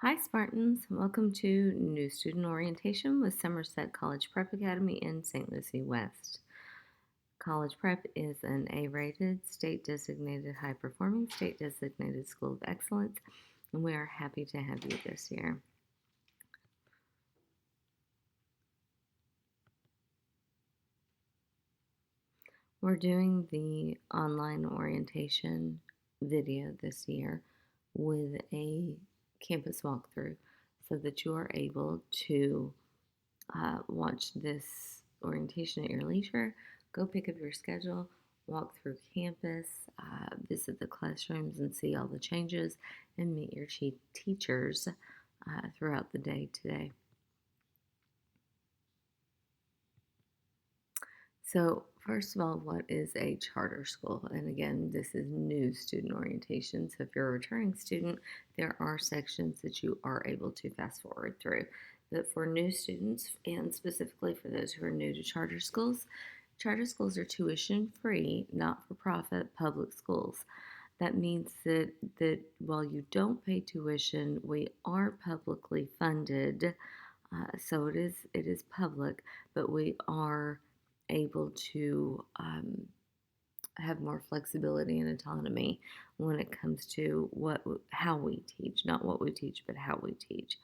Hi, Spartans. Welcome to New Student Orientation with Somerset College Prep Academy in St. Lucie West. College Prep is an A-rated, state-designated, high-performing, state-designated school of excellence, and we are happy to have you this year. We're doing the online orientation video this year with a campus walkthrough so that you are able to watch this orientation at your leisure. Go pick up your schedule, walk through campus, visit the classrooms and see all the changes, and meet your teachers throughout the day today. So, first of all, what is a charter school? And again, this is new student orientation. So, if you're a returning student, there are sections that you are able to fast forward through. But for new students, and specifically for those who are new to charter schools are tuition free, not for profit public schools. That means that while you don't pay tuition, we are publicly funded. So it is public, but we are able to have more flexibility and autonomy when it comes to how we teach, not what we teach, but how we teach.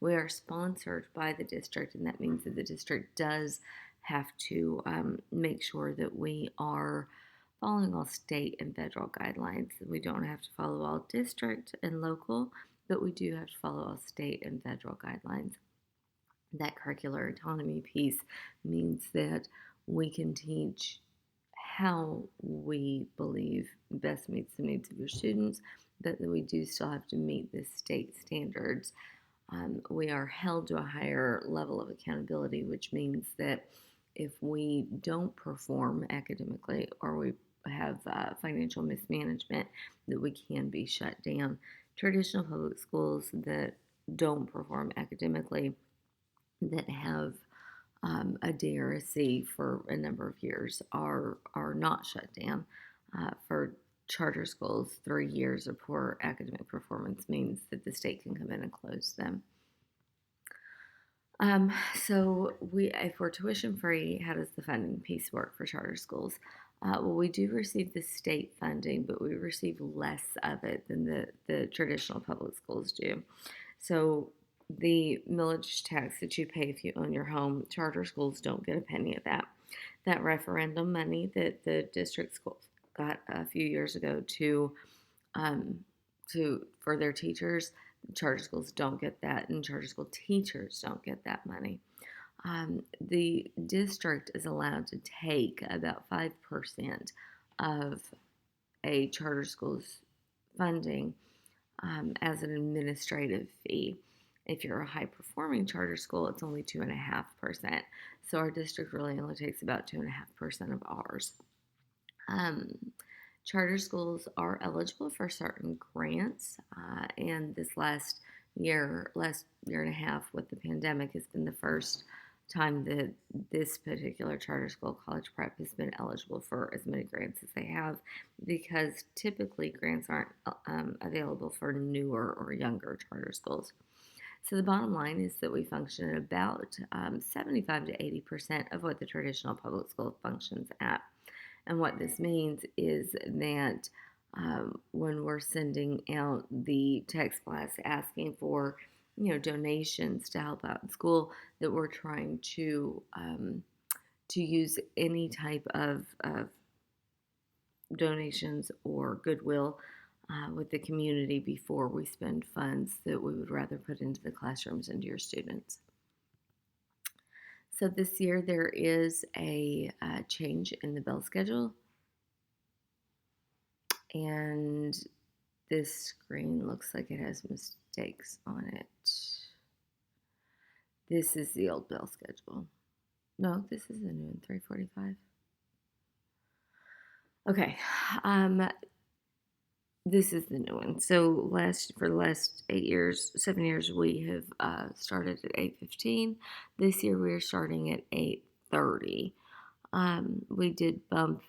We are sponsored by the district, and that means that the district does have to make sure that we are following all state and federal guidelines. We don't have to follow all district and local, but we do have to follow all state and federal guidelines. That curricular autonomy piece means that we can teach how we believe best meets the needs of your students, but that we do still have to meet the state standards. We are held to a higher level of accountability, which means that if we don't perform academically or we have financial mismanagement, that we can be shut down. Traditional public schools that don't perform academically, that have a D or a C for a number of years are not shut down. For charter schools, 3 years of poor academic performance means that the state can come in and close them. If we're tuition free, how does the funding piece work for charter schools? Well, we do receive the state funding, but we receive less of it than the traditional public schools do. So the millage tax that you pay if you own your home, charter schools don't get a penny of that. That referendum money that the district schools got a few years ago um, for their teachers, charter schools don't get that, and charter school teachers don't get that money. The district is allowed to take about 5% of a charter school's funding as an administrative fee. If you're a high performing charter school, it's only 2.5%. So our district really only takes about 2.5% of ours. Charter schools are eligible for certain grants, and this last year and a half with the pandemic has been the first time that this particular charter school, College Prep, has been eligible for as many grants as they have, because typically grants aren't available for newer or younger charter schools. So the bottom line is that we function at about 75 to 80% of what the traditional public school functions at. And what this means is that when we're sending out the text blast asking for, donations to help out in school, that we're trying to use any type of donations or goodwill with the community before we spend funds that we would rather put into the classrooms and to your students. So this year there is a change in the bell schedule, and this screen looks like it has mistakes on it. This is the old bell schedule. No, this is the new one, 3:45. Okay, this is the new one. So for the last 7 years, we have started at 8:15. This year we are starting at 8:30. We did bump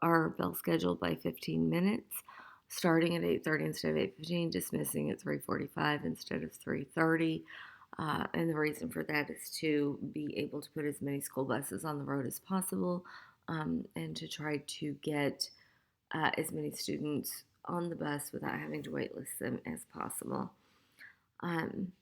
our bell schedule by 15 minutes starting at 8:30 instead of 8:15, dismissing at 3:45 instead of 3:30. And the reason for that is to be able to put as many school buses on the road as possible, and to try to get as many students on the bus without having to waitlist them as possible.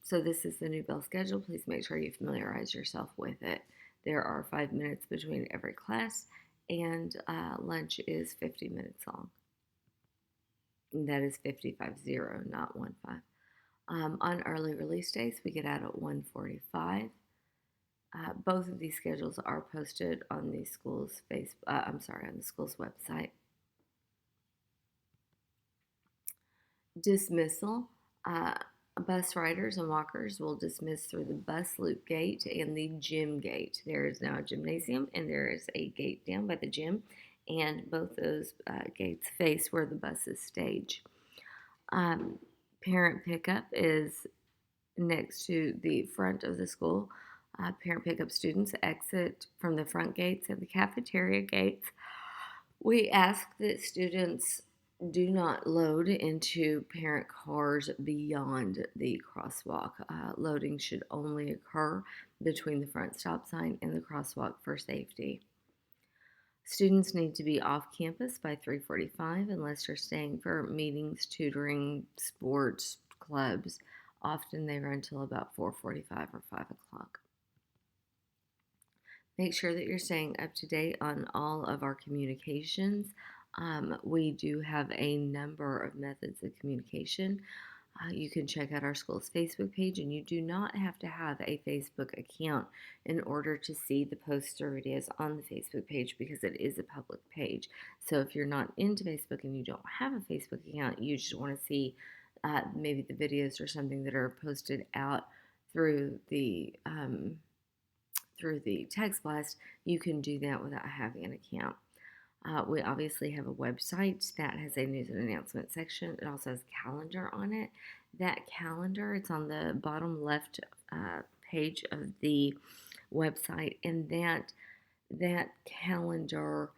So this is the new bell schedule. Please make sure you familiarize yourself with it. There are 5 minutes between every class, and lunch is 50 minutes long. And that is 50, not 15. On early release days, we get out at 1:45. Both of these schedules are posted on the school's on the school's website. Dismissal. Bus riders and walkers will dismiss through the bus loop gate and the gym gate. There is now a gymnasium and there is a gate down by the gym, and both those gates face where the buses stage. Parent pickup is next to the front of the school. Parent pickup students exit from the front gates and the cafeteria gates. We ask that students do not load into parent cars beyond the crosswalk. Loading should only occur between the front stop sign and the crosswalk for safety. Students need to be off campus by 3:45 unless you're staying for meetings, tutoring, sports, clubs. Often they run until about 4:45 or 5 o'clock. Make sure that you're staying up to date on all of our communications. We do have a number of methods of communication. You can check out our school's Facebook page, and you do not have to have a Facebook account in order to see the posts or videos on the Facebook page because it is a public page. So if you're not into Facebook and you don't have a Facebook account, you just want to see maybe the videos or something that are posted out through the text blast, you can do that without having an account. We obviously have a website that has a news and announcement section. It also has a calendar on it. That calendar, it's on the bottom left page of the website, and that calendar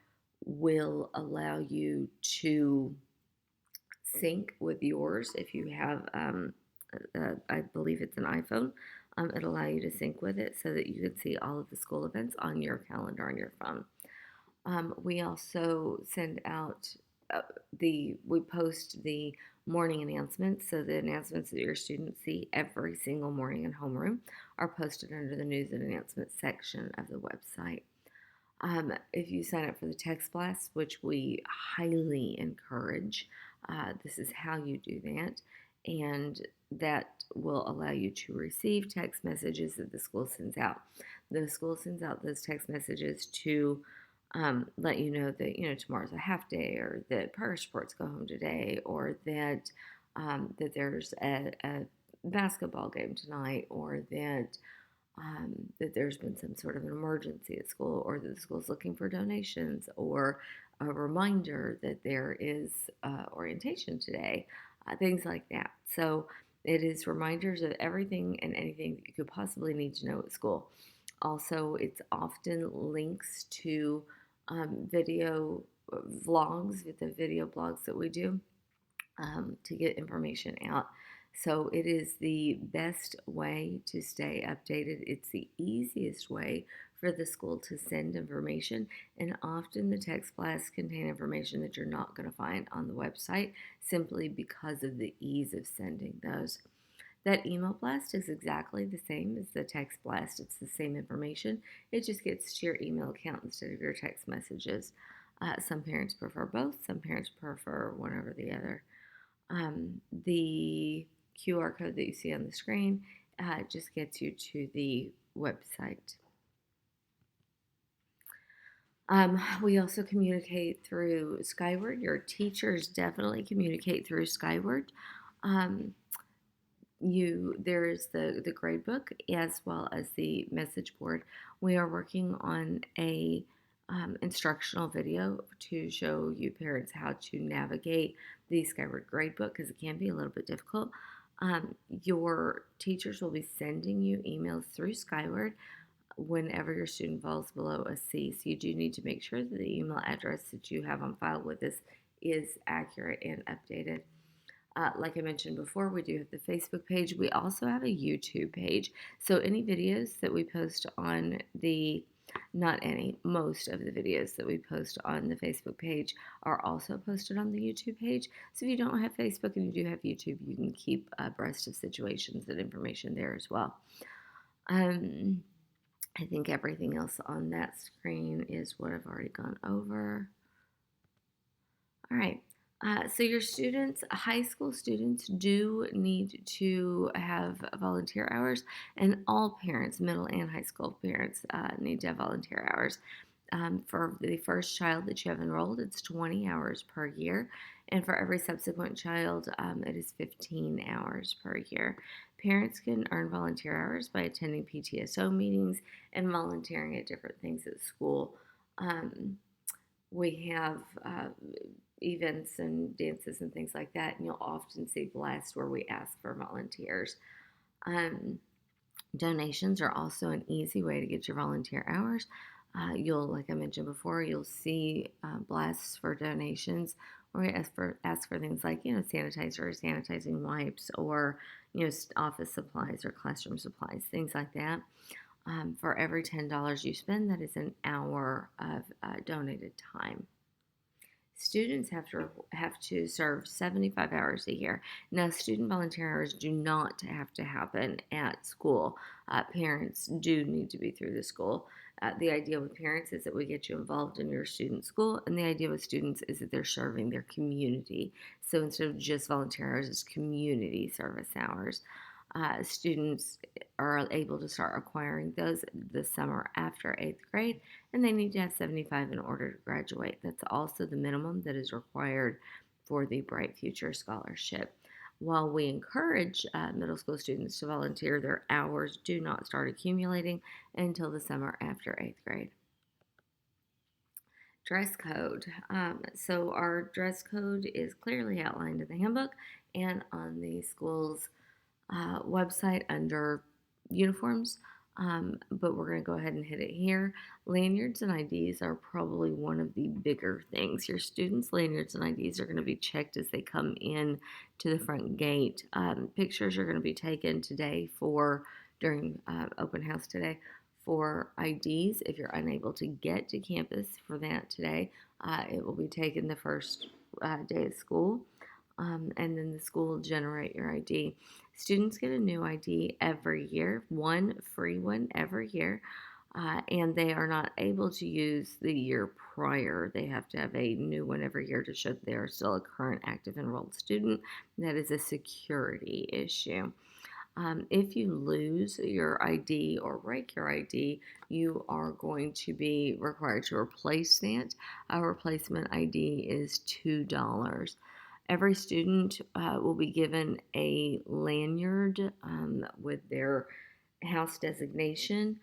will allow you to sync with yours. If you have, I believe it's an iPhone, it'll allow you to sync with it so that you can see all of the school events on your calendar on your phone. We also send out we post the morning announcements. So the announcements that your students see every single morning in homeroom are posted under the news and announcements section of the website. If you sign up for the text blast, which we highly encourage, this is how you do that. And that will allow you to receive text messages that the school sends out. The school sends out those text messages to let you know that tomorrow's a half day, or that progress reports go home today, or that that there's a basketball game tonight, or that that there's been some sort of an emergency at school, or that the school's looking for donations, or a reminder that there is orientation today, things like that. So it is reminders of everything and anything that you could possibly need to know at school. Also, it's often links to video vlogs, with the video blogs that we do to get information out. So it is the best way to stay updated. It's the easiest way for the school to send information, and often the text blasts contain information that you're not going to find on the website simply because of the ease of sending those. That email blast is exactly the same as the text blast. It's the same information. It just gets to your email account instead of your text messages. Some parents prefer both. Some parents prefer one over the other. The QR code that you see on the screen just gets you to the website. We also communicate through Skyward. Your teachers definitely communicate through Skyward. There is the grade book as well as the message board. We are working on a instructional video to show you parents how to navigate the Skyward gradebook, because it can be a little bit difficult. Your teachers will be sending you emails through Skyward whenever your student falls below a C. So you do need to make sure that the email address that you have on file with us is accurate and updated. Like I mentioned before, we do have the Facebook page. We also have a YouTube page. So any videos that we post on not any, most of the videos that we post on the Facebook page are also posted on the YouTube page. So if you don't have Facebook and you do have YouTube, you can keep abreast of situations and information there as well. I think everything else on that screen is what I've already gone over. All right. So your students, high school students, do need to have volunteer hours, and all parents, middle and high school parents, need to have volunteer hours. For the first child that you have enrolled, it's 20 hours per year, and for every subsequent child, it is 15 hours per year. Parents can earn volunteer hours by attending PTSO meetings and volunteering at different things at school. We have events and dances and things like that, and you'll often see blasts where we ask for volunteers. Um, Donations are also an easy way to get your volunteer hours. Like I mentioned before, you'll see blasts for donations, or we ask for things like sanitizer, sanitizing wipes, or office supplies or classroom supplies, things like that. For every $10 you spend, that is an hour of donated time. Students have to serve 75 hours a year. Now, student volunteer hours do not have to happen at school. Parents do need to be through the school. The idea with parents is that we get you involved in your student school, and the idea with students is that they're serving their community. So instead of just volunteer hours, it's community service hours. Students are able to start acquiring those this summer after 8th grade, and they need to have 75 in order to graduate. That's also the minimum that is required for the Bright Future Scholarship. While we encourage middle school students to volunteer, their hours do not start accumulating until the summer after 8th grade. Dress code. So our dress code is clearly outlined in the handbook and on the school's website under uniforms, but we're going to go ahead and hit it here. Lanyards and IDs are probably one of the bigger things. Your students' lanyards and IDs are going to be checked as they come in to the front gate. Pictures are going to be taken today during open house today for IDs. If you're unable to get to campus for that today, it will be taken the first day of school. And then the school will generate your ID. Students get a new ID every year, one free one every year, and they are not able to use the year prior. They have to have a new one every year to show that they are still a current active enrolled student. That is a security issue. If you lose your ID or break your ID, you are going to be required to replace that. Our replacement ID is $2. Every student will be given a lanyard with their house designation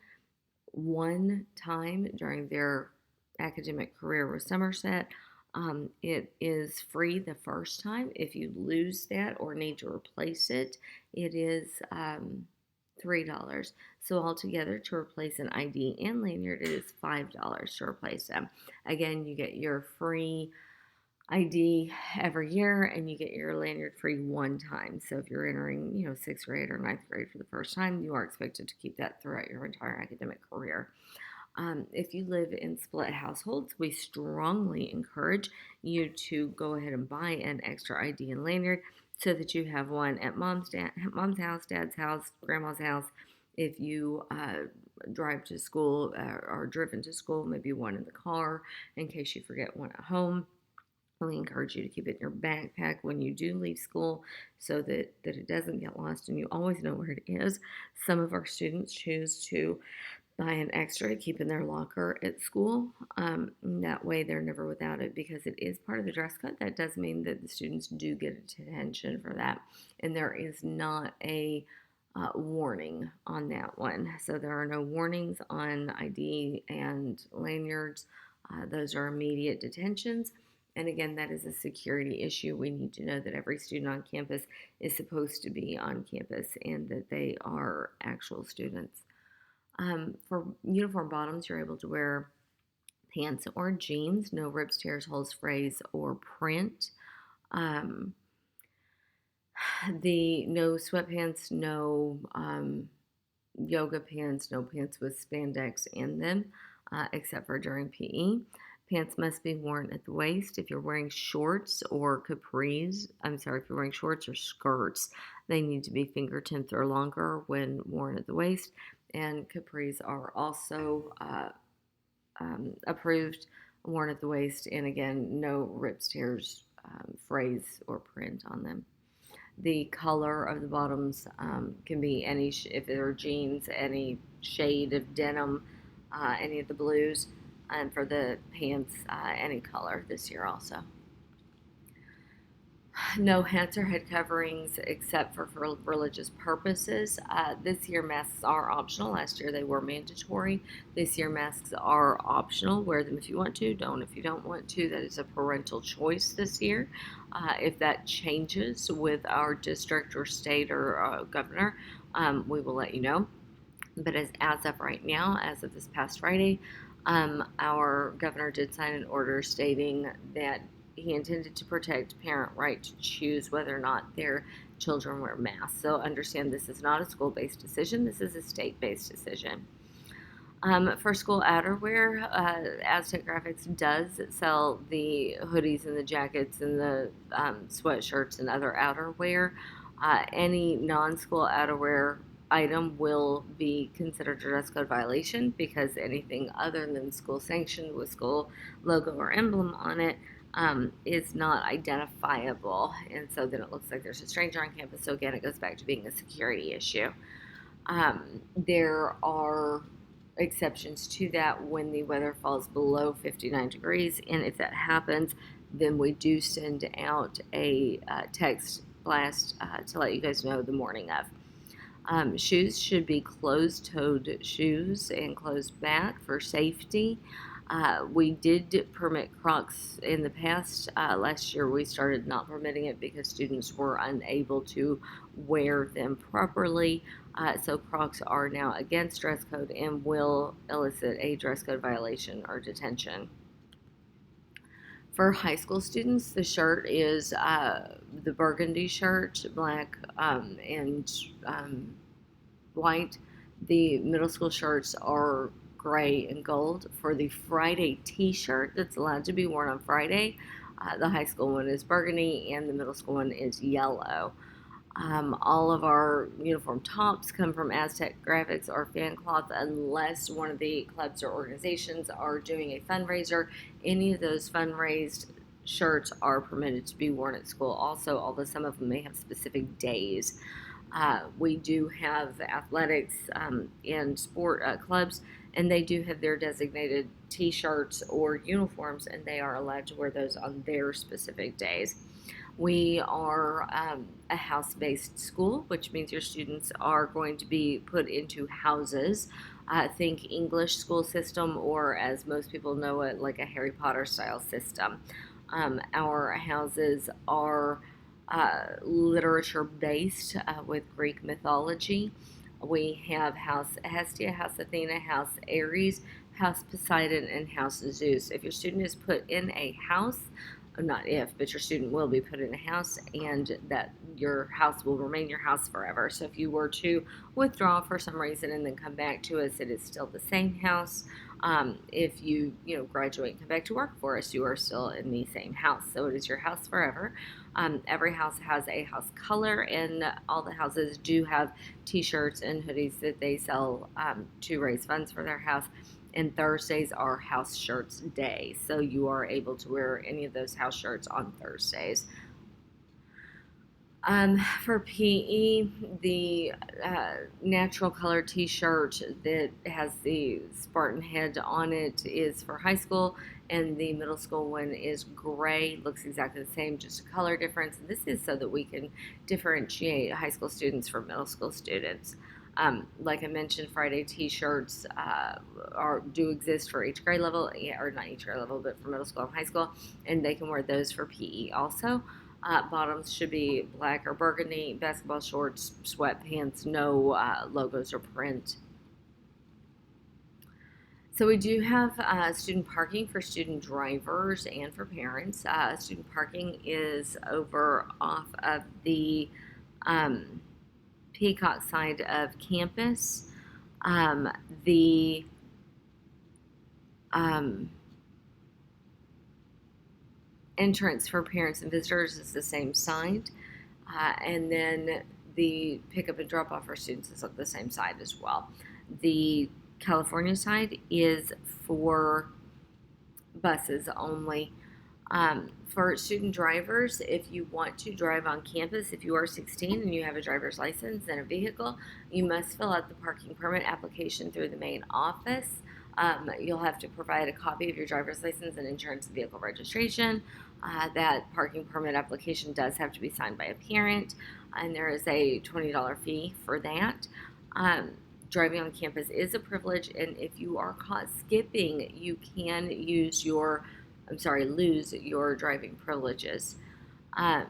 one time during their academic career with Somerset. It is free the first time. If you lose that or need to replace it, it is $3. So altogether, to replace an ID and lanyard, it is $5 to replace them. Again, you get your free ID every year, and you get your lanyard free one time. So if you're entering, 6th grade or 9th grade for the first time, you are expected to keep that throughout your entire academic career. If you live in split households, we strongly encourage you to go ahead and buy an extra ID and lanyard so that you have one at mom's house, dad's house, grandma's house. If you drive to school or are driven to school, maybe one in the car in case you forget one at home. We encourage you to keep it in your backpack when you do leave school so that it doesn't get lost and you always know where it is. Some of our students choose to buy an extra to keep in their locker at school. That way they're never without it because it is part of the dress code. That does mean that the students do get detention for that. And there is not a warning on that one. So there are no warnings on ID and lanyards. Those are immediate detentions. And again, that is a security issue. We need to know that every student on campus is supposed to be on campus and that they are actual students. For uniform bottoms, you're able to wear Pants or jeans, no rips, tears, holes, frays, or print. Um, the no sweatpants, no yoga pants, no pants with spandex in them, except for during PE. Pants must be worn at the waist. If you're wearing shorts or capris, if you're wearing shorts or skirts, they need to be fingertips or longer when worn at the waist. And capris are also approved, worn at the waist, and again, no rips, tears, frays, or print on them. The color of the bottoms can be any, if they're jeans, any shade of denim, any of the blues, and for the pants, any color this year also. No hats or head coverings except for religious purposes. This year, masks are optional. Last year, they were mandatory. This year, masks are optional. Wear them if you want to, don't if you don't want to. That is a parental choice this year. If that changes with our district or state or governor, we will let you know. But as of right now, as of this past Friday, our governor did sign an order stating that he intended to protect parent right to choose whether or not their children wear masks. So understand this is not a school-based decision. This is a state-based decision. For school outerwear, Aztec Graphics does sell the hoodies and the jackets and the sweatshirts and other outerwear. Any non-school outerwear item will be considered a dress code violation because anything other than school sanctioned with school logo or emblem on it is not identifiable. And so then it looks like there's a stranger on campus. So again, it goes back to being a security issue. There are exceptions to that when the weather falls below 59 degrees. And if that happens, then we do send out a text blast to let you guys know the morning of. Shoes should be closed-toed shoes and closed back for safety. We did permit Crocs in the past. Last year we started not permitting it because students were unable to wear them properly. So Crocs are now against dress code and will elicit a dress code violation or detention. For high school students, the shirt is the burgundy shirt, black and white. The middle school shirts are gray and gold. For the Friday t-shirt that's allowed to be worn on Friday, the high school one is burgundy and the middle school one is yellow. All of our uniform tops come from Aztec Graphics or Fan Cloth unless one of the clubs or organizations are doing a fundraiser. Any of those fundraised shirts are permitted to be worn at school also, although some of them may have specific days. We do have athletics and sport clubs, and they do have their designated t-shirts or uniforms, and they are allowed to wear those on their specific days. We are a house-based school, which means your students are going to be put into houses. Think English school system, or as most people know it, like a Harry Potter style system. Our houses are literature-based with Greek mythology. We have House Hestia, House Athena, House Ares, House Poseidon, and House Zeus. If your student is put in a house, not if, but your student will be put in a house, and that your house will remain your house forever. So if you were to withdraw for some reason and then come back to us, it is still the same house. If you graduate and come back to work for us, you are still in the same house. So it is your house forever. Every house has a house color, and all the houses do have t-shirts and hoodies that they sell to raise funds for their house. And Thursdays are house shirts day, so you are able to wear any of those house shirts on Thursdays. For PE, the natural color t-shirt that has the Spartan head on it is for high school, and the middle school one is gray. Looks exactly the same, just a color difference. This is so that we can differentiate high school students from middle school students. Like I mentioned, Friday t-shirts do exist for each grade level, or not each grade level, but for middle school and high school, and they can wear those for PE also. Bottoms should be black or burgundy, basketball shorts, sweatpants, no logos or print. So we do have student parking for student drivers and for parents. Student parking is over off of the um, Peacock side of campus. Um, the um, entrance for parents and visitors is the same side, and then the pickup and drop off for students is at the same side as well. The California side is for buses only. For student drivers, if you want to drive on campus, if you are 16 and you have a driver's license and a vehicle, you must fill out the parking permit application through the main office. You'll have to provide a copy of your driver's license and insurance and vehicle registration. That parking permit application does have to be signed by a parent, and there is a $20 fee for that. Um, Driving on campus is a privilege, and if you are caught skipping, you can lose your driving privileges. Um,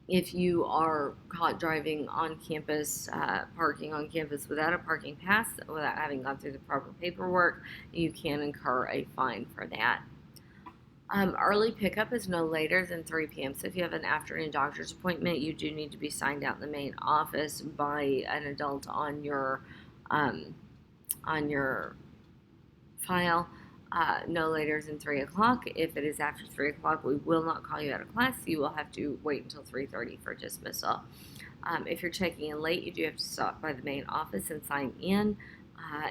if you are caught driving on campus, parking on campus without a parking pass, without having gone through the proper paperwork, you can incur a fine for that. Early pickup is no later than 3 p.m. So if you have an afternoon doctor's appointment, you do need to be signed out in the main office by an adult um, on your file. No later than 3 o'clock. If it is after 3 o'clock, we will not call you out of class. You will have to wait until 3:30 for dismissal. If you're checking in late, you do have to stop by the main office and sign in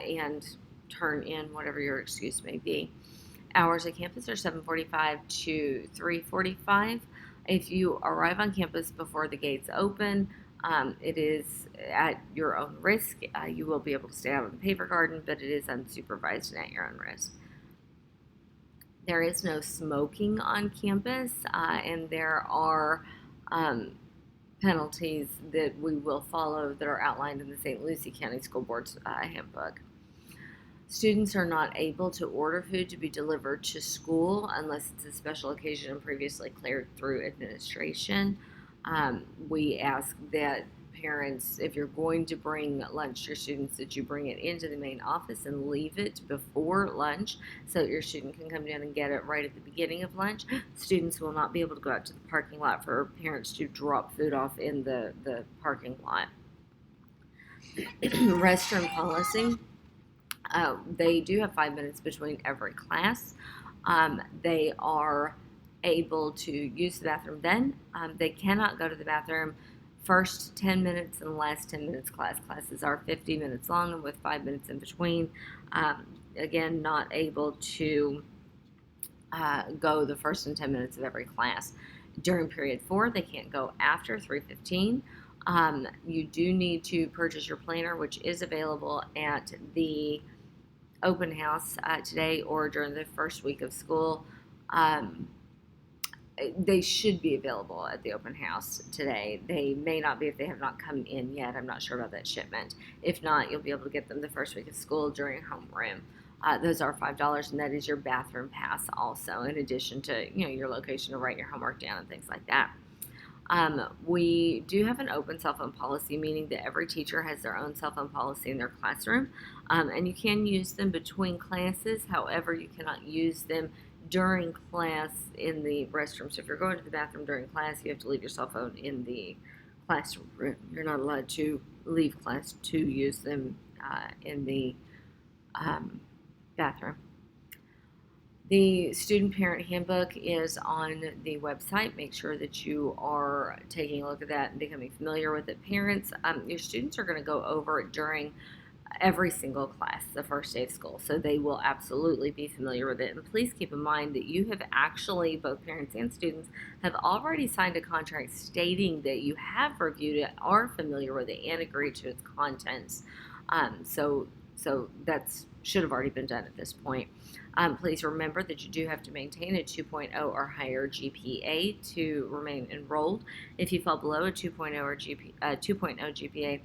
and turn in whatever your excuse may be. Hours at campus are 7:45 to 3:45. If you arrive on campus before the gates open, it is at your own risk. You will be able to stay out of the paper garden, but it is unsupervised and at your own risk. There is no smoking on campus, and there are um, penalties that we will follow that are outlined in the St. Lucie County School Board's handbook. Students are not able to order food to be delivered to school unless it's a special occasion and previously cleared through administration. We ask that parents, if you're going to bring lunch to your students, that you bring it into the main office and leave it before lunch so that your student can come down and get it right at the beginning of lunch. Students will not be able to go out to the parking lot for parents to drop food off in the parking lot. Restroom policy. They do have 5 minutes between every class. They are able to use the bathroom then. They cannot go to the bathroom first 10 minutes and last 10 minutes class. Classes are 50 minutes long and with 5 minutes in between. Again, not able to go the first and 10 minutes of every class. During period 4, they can't go after 3:15. You do need to purchase your planner, which is available at the open house today or during the first week of school. They should be available at the open house today. They may not be if they have not come in yet. I'm not sure about that shipment. If not, you'll be able to get them the first week of school during homeroom. Those are $5, and that is your bathroom pass also, in addition to your location to write your homework down and things like that. We do have an open cell phone policy, meaning that every teacher has their own cell phone policy in their classroom, and you can use them between classes. However, you cannot use them during class in the restroom. So if you're going to the bathroom during class, you have to leave your cell phone in the classroom. You're not allowed to leave class to use them in the bathroom. The student parent handbook is on the website. Make sure that you are taking a look at that and becoming familiar with it. Parents, your students are going to go over it during every single class the first day of school, so they will absolutely be familiar with it. And please keep in mind that you have actually, both parents and students, have already signed a contract stating that you have reviewed it, are familiar with it, and agreed to its contents. So that should have already been done at this point. Please remember that you do have to maintain a 2.0 or higher GPA to remain enrolled. If you fall below a 2.0 or 2.0 GPA,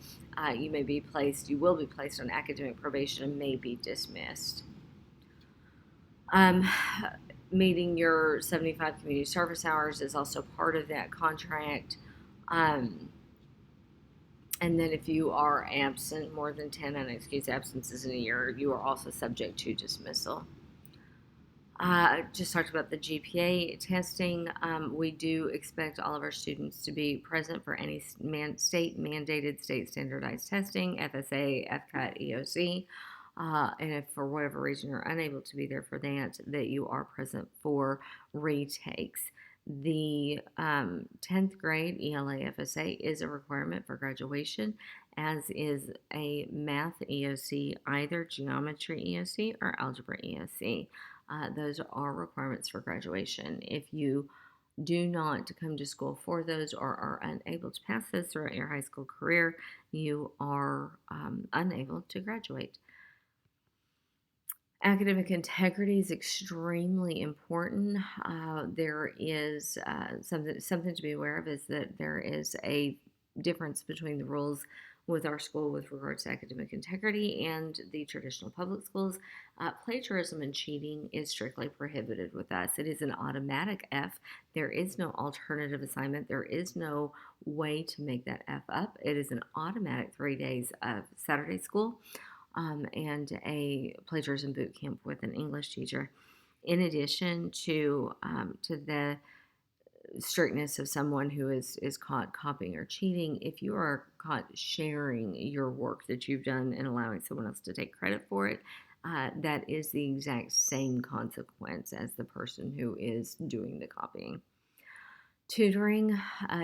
you will be placed on academic probation and may be dismissed. Meeting your 75 community service hours is also part of that contract. And then if you are absent more than 10 unexcused absences in a year, you are also subject to dismissal. Just talked about the GPA testing. We do expect all of our students to be present for any state mandated, state standardized testing, FSA, FCAT, EOC. And if for whatever reason you're unable to be there for that you are present for retakes. The 10th grade ELA FSA is a requirement for graduation, as is a math EOC, either geometry EOC or algebra EOC. Those are requirements for graduation. If you do not come to school for those or are unable to pass those throughout your high school career, you are unable to graduate. Academic integrity is extremely important. There is something to be aware of, is that there is a difference between the rules with our school with regards to academic integrity and the traditional public schools. Plagiarism and cheating is strictly prohibited with us. It is an automatic F. There is no alternative assignment. There is no way to make that F up. It is an automatic 3 days of Saturday school. And a plagiarism boot camp with an English teacher. In addition to the strictness of someone who is caught copying or cheating, if you are caught sharing your work that you've done and allowing someone else to take credit for it, that is the exact same consequence as the person who is doing the copying. Tutoring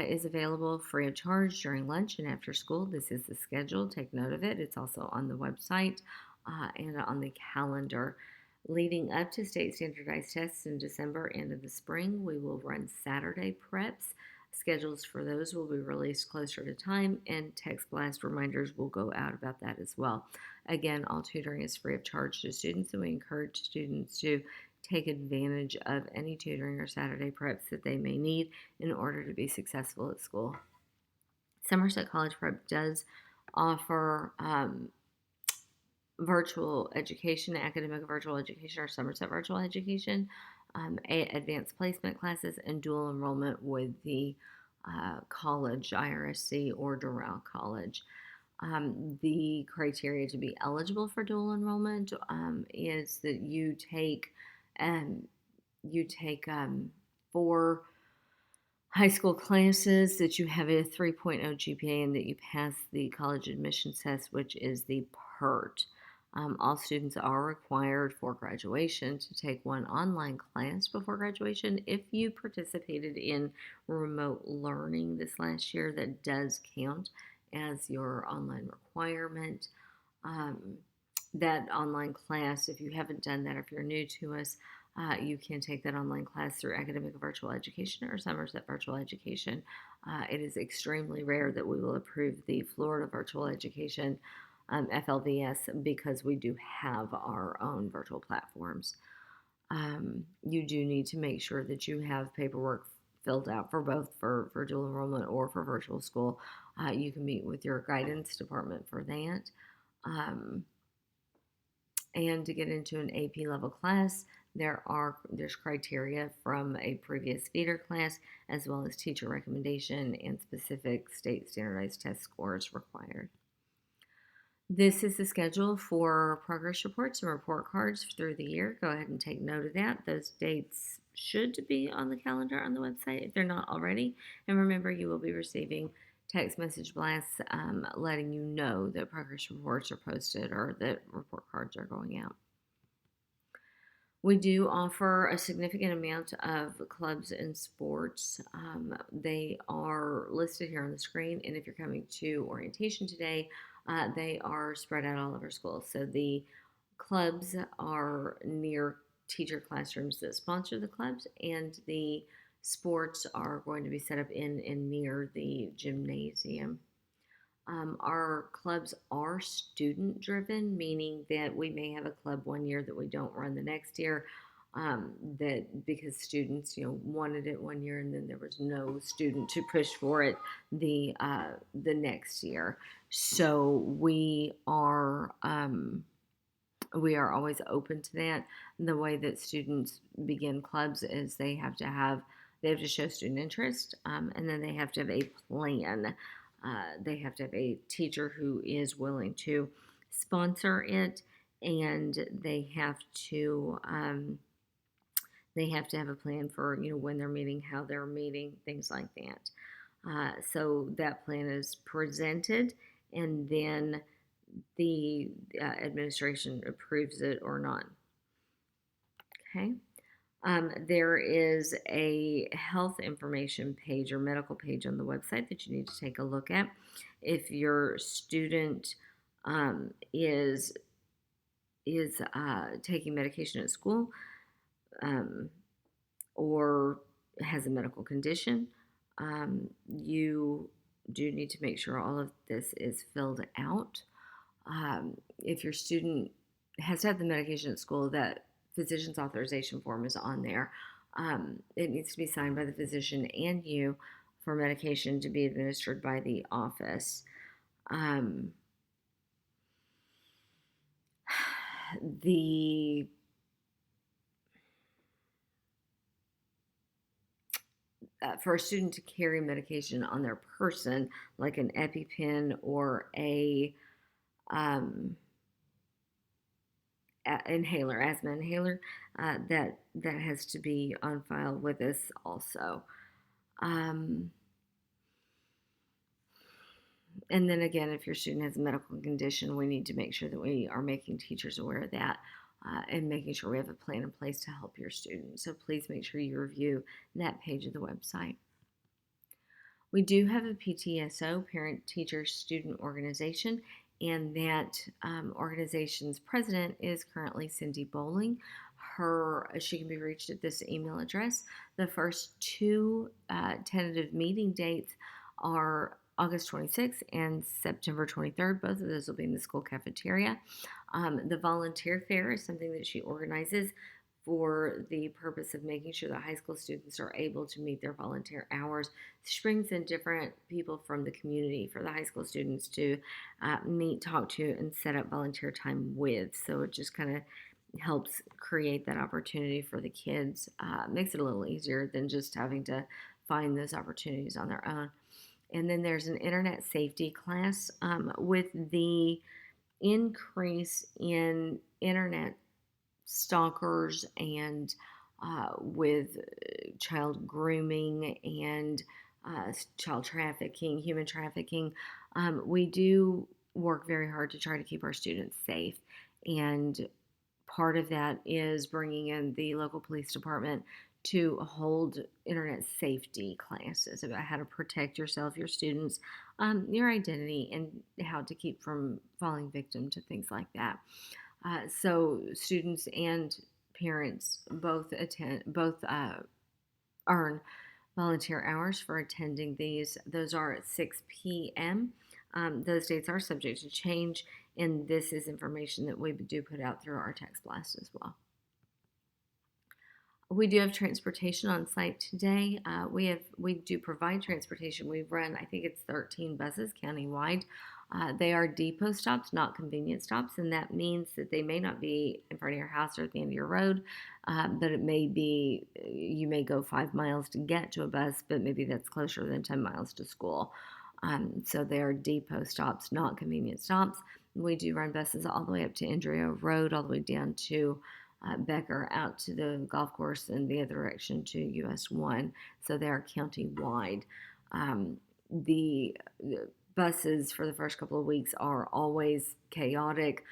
is available free of charge during lunch and after school. This is the schedule. Take note of it. It's also on the website and on the calendar. Leading up to state standardized tests in December and in the spring, we will run Saturday preps. Schedules for those will be released closer to time, and text blast reminders will go out about that as well. Again, all tutoring is free of charge to students, and we encourage students to take advantage of any tutoring or Saturday preps that they may need in order to be successful at school. Somerset College Prep does offer virtual education, academic virtual education, or Somerset virtual education, advanced placement classes, and dual enrollment with the college, IRSC or Doral College. The criteria to be eligible for dual enrollment is that you take 4 high school classes, that you have a 3.0 GPA, and that you pass the college admissions test, which is the PERT. All students are required for graduation to take 1 online class before graduation. If you participated in remote learning this last year, that does count as your online requirement. That online class, if you haven't done that, if you're new to us, you can take that online class through Academic Virtual Education or Somerset Virtual Education. It is extremely rare that we will approve the Florida Virtual Education FLVS, because we do have our own virtual platforms. You do need to make sure that you have paperwork filled out for both for dual enrollment or for virtual school. You can meet with your guidance department for that. And to get into an AP level class, there's criteria from a previous feeder class, as well as teacher recommendation and specific state standardized test scores required. This is the schedule for progress reports and report cards through the year. Go ahead and take note of that. Those dates should be on the calendar on the website if they're not already. And remember, you will be receiving text message blasts letting you know that progress reports are posted or that report cards are going out. We do offer a significant amount of clubs and sports. They are listed here on the screen, and if you're coming to orientation today, they are spread out all over schools. So the clubs are near teacher classrooms that sponsor the clubs, and the sports are going to be set up in and near the gymnasium. Our clubs are student driven, meaning that we may have a club one year that we don't run the next year, that because students, wanted it one year and then there was no student to push for it the next year. So we are always open to that. And the way that students begin clubs is they have to show student interest, and then they have to have a plan. They have to have a teacher who is willing to sponsor it, and they have to have a plan for when they're meeting, how they're meeting, things like that. So that plan is presented, and then the administration approves it or not. Okay. There is a health information page or medical page on the website that you need to take a look at. If your student is taking medication at school, um, or has a medical condition, you do need to make sure all of this is filled out. If your student has to have the medication at school, that physician's authorization form is on there. It needs to be signed by the physician and you for medication to be administered by the office. The For a student to carry medication on their person, like an EpiPen or a inhaler, asthma inhaler, that has to be on file with us also. Um, and then again, if your student has a medical condition, we need to make sure that we are making teachers aware of that. And making sure we have a plan in place to help your student. So please make sure you review that page of the website. We do have a PTSO, Parent Teacher Student Organization, and that organization's president is currently Cindy Bowling. She can be reached at this email address. The first two tentative meeting dates are August 26th and September 23rd. Both of those will be in the school cafeteria. The volunteer fair is something that she organizes for the purpose of making sure that high school students are able to meet their volunteer hours. She brings in different people from the community for the high school students to meet, talk to, and set up volunteer time with. So it just kind of helps create that opportunity for the kids. Makes it a little easier than just having to find those opportunities on their own. And then there's an internet safety class. With the increase in internet stalkers and with child grooming and child trafficking, human trafficking, we do work very hard to try to keep our students safe. And part of that is bringing in the local police department to hold internet safety classes about how to protect yourself, your students, your identity, and how to keep from falling victim to things like that. So students and parents both earn volunteer hours for attending these. Those are at 6 p.m. Those dates are subject to change, and this is information that we do put out through our text blast as well. We do have transportation on site today. We do provide transportation. We've run, I think it's 13 buses countywide. They are depot stops, not convenience stops, and that means that they may not be in front of your house or at the end of your road, but it may be you may go 5 miles to get to a bus, but maybe that's closer than 10 miles to school. So they are depot stops, not convenience stops. We do run buses all the way up to Andrea Road, all the way down to Becker, out to the golf course and the other direction to US 1. So they are county-wide. The buses for the first couple of weeks are always chaotic.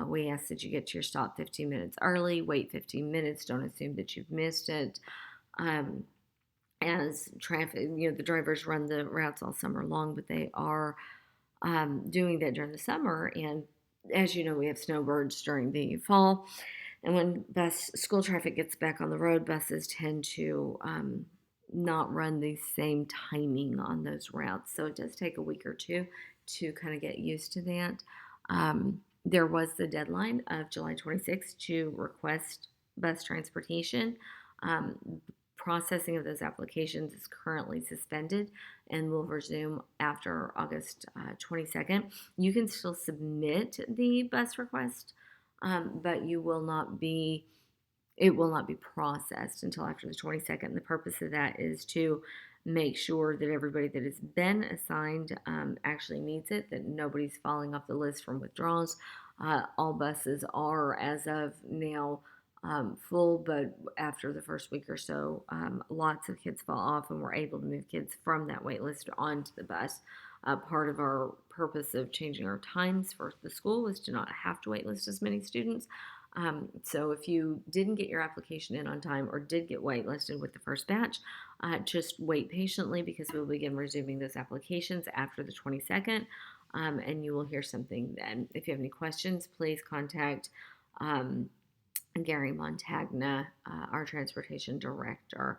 We ask that you get to your stop 15 minutes early, wait 15 minutes, don't assume that you've missed it. As traffic, the drivers run the routes all summer long, but they are doing that during the summer. And as you know, we have snowbirds during the fall. And when school traffic gets back on the road, buses tend to not run the same timing on those routes. So it does take a week or two to kind of get used to that. There was the deadline of July 26th to request bus transportation. Processing of those applications is currently suspended and will resume after August 22nd. You can still submit the bus request, but it will not be processed until after the 22nd. The purpose of that is to make sure that everybody that has been assigned actually needs it, that nobody's falling off the list from withdrawals. All buses are, as of now, full, but after the first week or so, lots of kids fall off, and we're able to move kids from that wait list onto the bus. Part of our purpose of changing our times for the school was to not have to wait list as many students. So if you didn't get your application in on time or did get waitlisted with the first batch, just wait patiently, because we'll begin resuming those applications after the 22nd, and you will hear something then. If you have any questions, please contact Gary Montagna, our transportation director.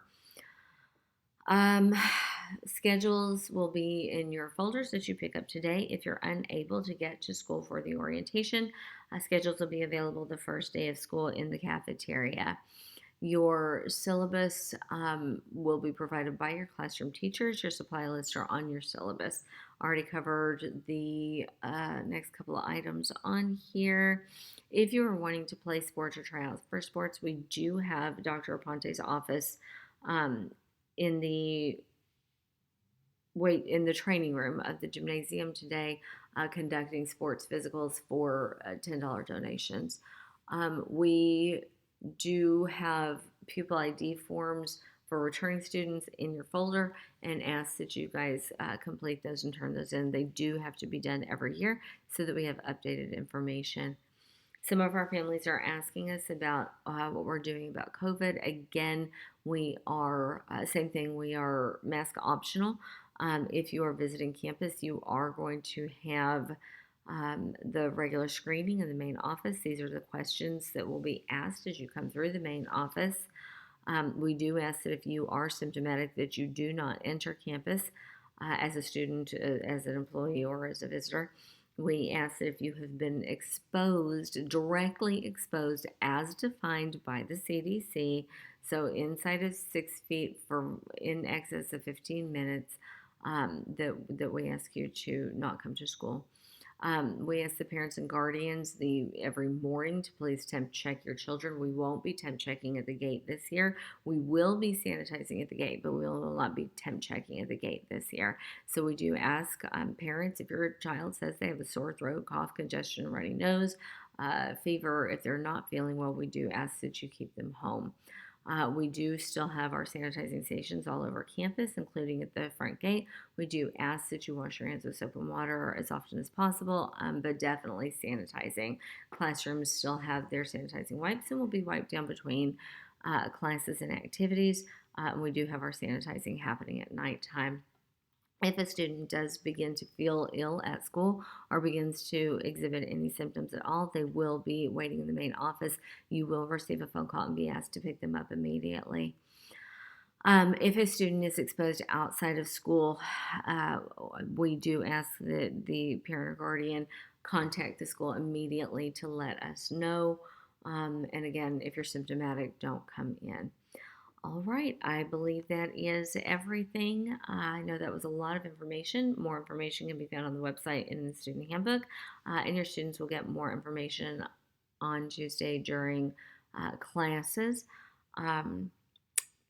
Um, Schedules will be in your folders that you pick up today. If you're unable to get to school for the orientation, schedules will be available the first day of school in the cafeteria. Your syllabus will be provided by your classroom teachers. Your supply lists are on your syllabus. Already covered the next couple of items on here. If you are wanting to play sports or try out for sports, we do have Dr. Aponte's office in the training room of the gymnasium today, conducting sports physicals for $10 donations. We do have pupil ID forms for returning students in your folder, and ask that you guys complete those and turn those in. They do have to be done every year so that we have updated information. Some of our families are asking us about what we're doing about COVID. Again, we are, same thing, we are mask optional. If you are visiting campus, you are going to have the regular screening in the main office. These are the questions that will be asked as you come through the main office. We do ask that if you are symptomatic, that you do not enter campus as a student, as an employee, or as a visitor. We ask that if you have been exposed, directly exposed as defined by the CDC, so inside of 6 feet for in excess of 15 minutes, that we ask you to not come to school. We ask the parents and guardians every morning to please temp check your children. We won't be temp checking at the gate this year. We will be sanitizing at the gate, but we will not be temp checking at the gate this year. So we do ask parents, if your child says they have a sore throat, cough, congestion, runny nose, fever, if they're not feeling well, we do ask that you keep them home. We do still have our sanitizing stations all over campus, including at the front gate. We do ask that you wash your hands with soap and water as often as possible, but definitely sanitizing. Classrooms still have their sanitizing wipes and will be wiped down between classes and activities. We do have our sanitizing happening at nighttime. If a student does begin to feel ill at school or begins to exhibit any symptoms at all, they will be waiting in the main office. You will receive a phone call and be asked to pick them up immediately. If a student is exposed outside of school, we do ask that the parent or guardian contact the school immediately to let us know. And again, if you're symptomatic, don't come in. All right, I believe that is everything. I know that was a lot of information. More information can be found on the website and in the student handbook, and your students will get more information on Tuesday during classes.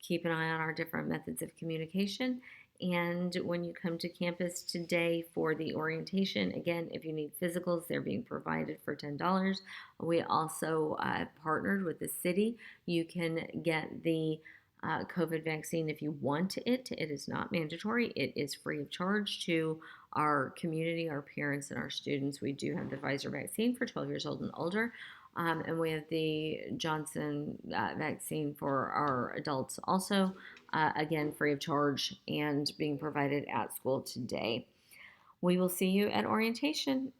Keep an eye on our different methods of communication. And when you come to campus today for the orientation, again, if you need physicals, they're being provided for $10. We also partnered with the city. You can get the COVID vaccine if you want it. It is not mandatory. It is free of charge to our community, our parents, and our students. We do have the Pfizer vaccine for 12 years old and older. And we have the Johnson vaccine for our adults also, again, free of charge and being provided at school today. We will see you at orientation.